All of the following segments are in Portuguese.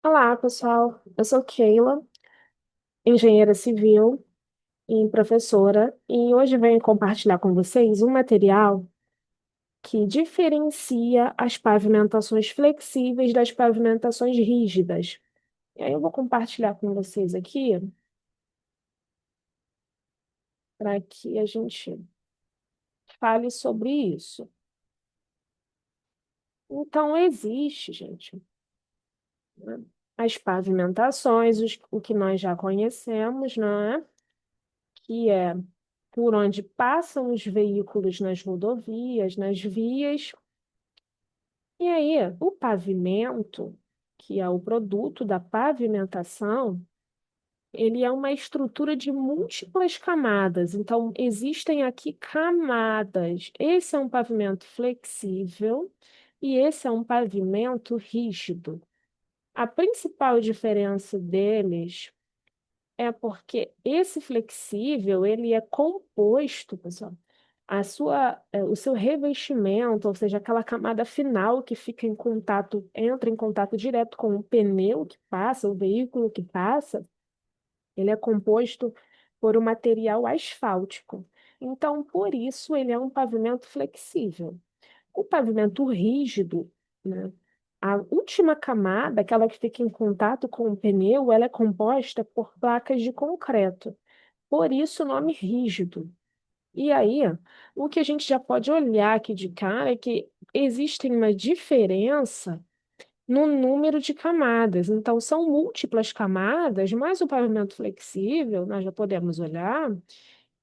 Olá, pessoal. Eu sou Keila, engenheira civil e professora, e hoje venho compartilhar com vocês um material que diferencia as pavimentações flexíveis das pavimentações rígidas. E aí eu vou compartilhar com vocês aqui para que a gente fale sobre isso. Então, existe, gente, né, as pavimentações, o que nós já conhecemos, não é? Que é por onde passam os veículos nas rodovias, nas vias. E aí, o pavimento, que é o produto da pavimentação, ele é uma estrutura de múltiplas camadas. Então, existem aqui camadas. Esse é um pavimento flexível e esse é um pavimento rígido. A principal diferença deles é porque esse flexível, ele é composto, pessoal. O seu revestimento, ou seja, aquela camada final que fica em contato, entra em contato direto com o pneu que passa, o veículo que passa, ele é composto por um material asfáltico. Então, por isso, ele é um pavimento flexível. O pavimento rígido, né? A última camada, aquela que fica em contato com o pneu, ela é composta por placas de concreto. Por isso o nome rígido. E aí, o que a gente já pode olhar aqui de cara é que existe uma diferença no número de camadas. Então, são múltiplas camadas, mas o pavimento flexível, nós já podemos olhar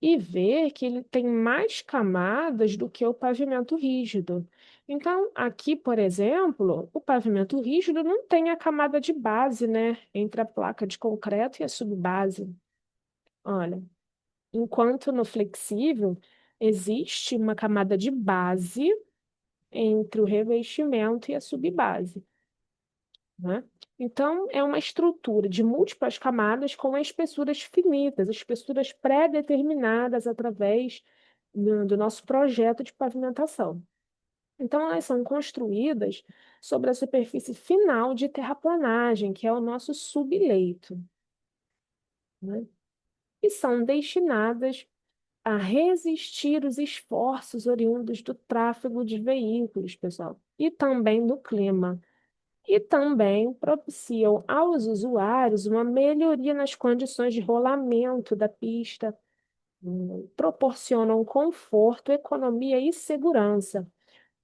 e ver que ele tem mais camadas do que o pavimento rígido. Então, aqui, por exemplo, o pavimento rígido não tem a camada de base, né, entre a placa de concreto e a subbase. Olha, enquanto no flexível existe uma camada de base entre o revestimento e a subbase, né? Então, é uma estrutura de múltiplas camadas com espessuras finitas, espessuras pré-determinadas através do nosso projeto de pavimentação. Então, elas são construídas sobre a superfície final de terraplanagem, que é o nosso subleito, né? E são destinadas a resistir os esforços oriundos do tráfego de veículos, pessoal, e também do clima. E também propiciam aos usuários uma melhoria nas condições de rolamento da pista, proporcionam conforto, economia e segurança,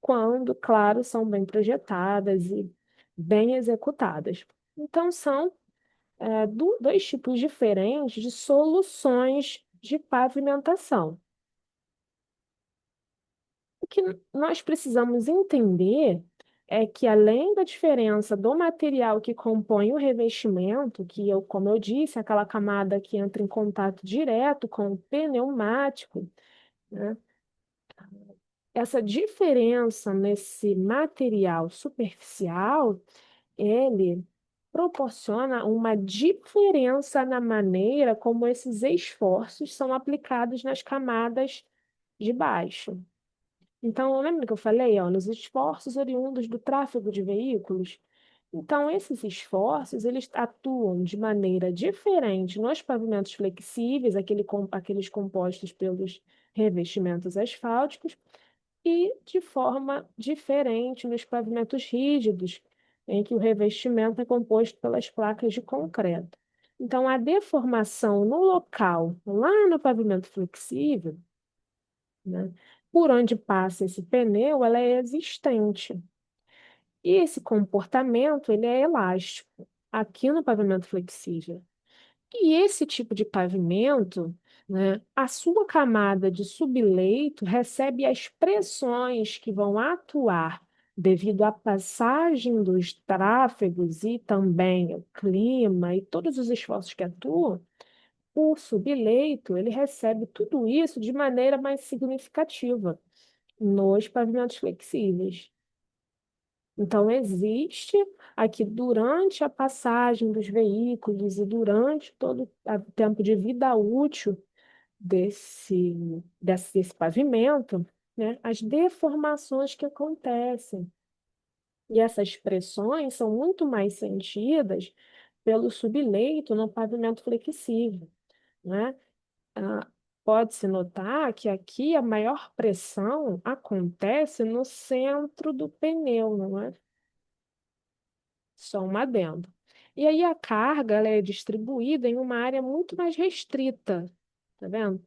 quando, claro, são bem projetadas e bem executadas. Então, são dois tipos diferentes de soluções de pavimentação. O que nós precisamos entender é que, além da diferença do material que compõe o revestimento, que eu, como eu disse, é aquela camada que entra em contato direto com o pneumático, né? Essa diferença nesse material superficial, ele proporciona uma diferença na maneira como esses esforços são aplicados nas camadas de baixo. Então, lembra que eu falei, ó, nos esforços oriundos do tráfego de veículos? Então, esses esforços, eles atuam de maneira diferente nos pavimentos flexíveis, aqueles compostos pelos revestimentos asfálticos, e de forma diferente nos pavimentos rígidos, em que o revestimento é composto pelas placas de concreto. Então, a deformação no local, lá no pavimento flexível, né? Por onde passa esse pneu, ela é existente. E esse comportamento, ele é elástico, aqui no pavimento flexível. E esse tipo de pavimento, né, a sua camada de subleito recebe as pressões que vão atuar devido à passagem dos tráfegos e também o clima e todos os esforços que atuam. O subleito, ele recebe tudo isso de maneira mais significativa nos pavimentos flexíveis. Então, existe aqui durante a passagem dos veículos e durante todo o tempo de vida útil desse pavimento, né, as deformações que acontecem. E essas pressões são muito mais sentidas pelo subleito no pavimento flexível, né? Ah, pode-se notar que aqui a maior pressão acontece no centro do pneu, não é? Só um adendo. E aí a carga ela é distribuída em uma área muito mais restrita, tá vendo?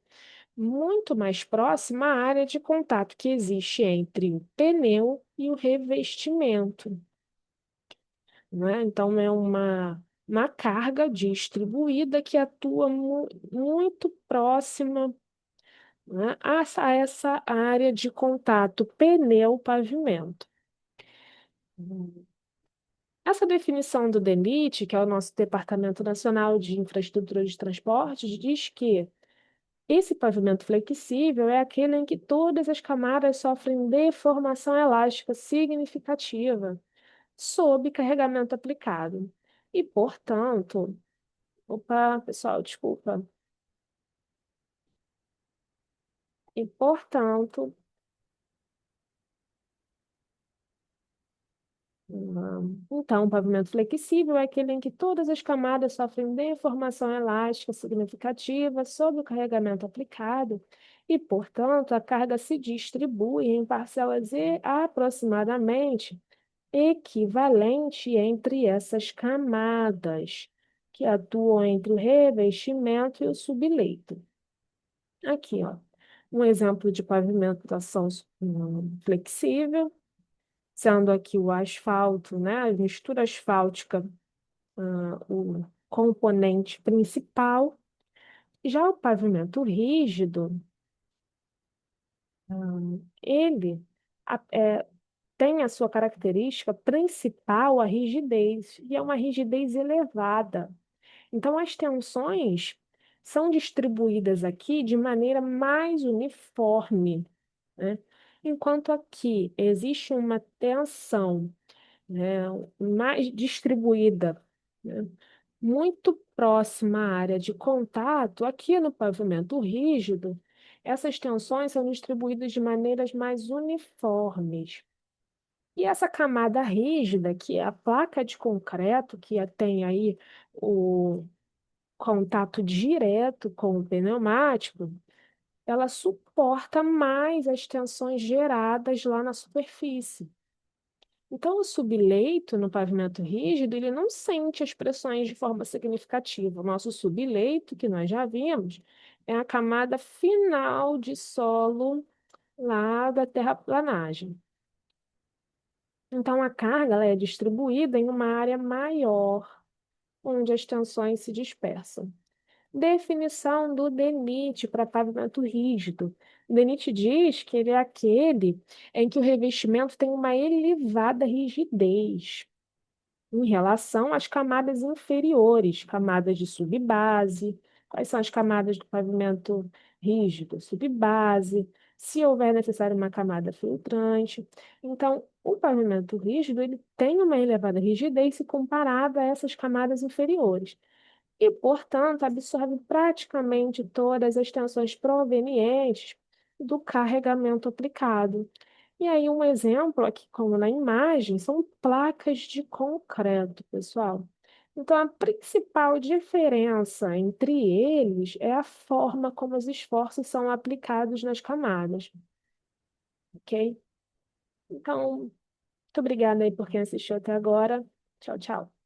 Muito mais próxima à área de contato que existe entre o pneu e o revestimento, né? Então, é uma carga distribuída que atua muito próxima, né, a essa área de contato pneu-pavimento. Essa definição do DENIT, que é o nosso Departamento Nacional de Infraestrutura de Transportes, diz que esse pavimento flexível é aquele em que todas as camadas sofrem deformação elástica significativa sob carregamento aplicado. E, portanto, opa, pessoal, desculpa. E, portanto, então, o pavimento flexível é aquele em que todas as camadas sofrem deformação elástica significativa sob o carregamento aplicado e, portanto, a carga se distribui em parcelas aproximadamente equivalente entre essas camadas, que atuam entre o revestimento e o subleito. Aqui, ó, um exemplo de pavimentação flexível, sendo aqui o asfalto, né, a mistura asfáltica, o componente principal. Já o pavimento rígido, ele tem a sua característica principal a rigidez, e é uma rigidez elevada. Então, as tensões são distribuídas aqui de maneira mais uniforme, né? Enquanto aqui existe uma tensão, né, mais distribuída, né, muito próxima à área de contato, aqui no pavimento rígido, essas tensões são distribuídas de maneiras mais uniformes. E essa camada rígida, que é a placa de concreto, que tem aí o contato direto com o pneumático, ela suporta mais as tensões geradas lá na superfície. Então, o subleito no pavimento rígido, ele não sente as pressões de forma significativa. O nosso subleito, que nós já vimos, é a camada final de solo lá da terraplanagem. Então, a carga ela é distribuída em uma área maior, onde as tensões se dispersam. Definição do DENIT para pavimento rígido. O DENIT diz que ele é aquele em que o revestimento tem uma elevada rigidez em relação às camadas inferiores, camadas de subbase. Quais são as camadas do pavimento rígido? Subbase. Se houver necessário uma camada filtrante. Então, o pavimento rígido ele tem uma elevada rigidez se comparado a essas camadas inferiores e, portanto, absorve praticamente todas as tensões provenientes do carregamento aplicado. E aí, um exemplo aqui, como na imagem, são placas de concreto, pessoal. Então, a principal diferença entre eles é a forma como os esforços são aplicados nas camadas, ok? Então, muito obrigada aí por quem assistiu até agora. Tchau, tchau.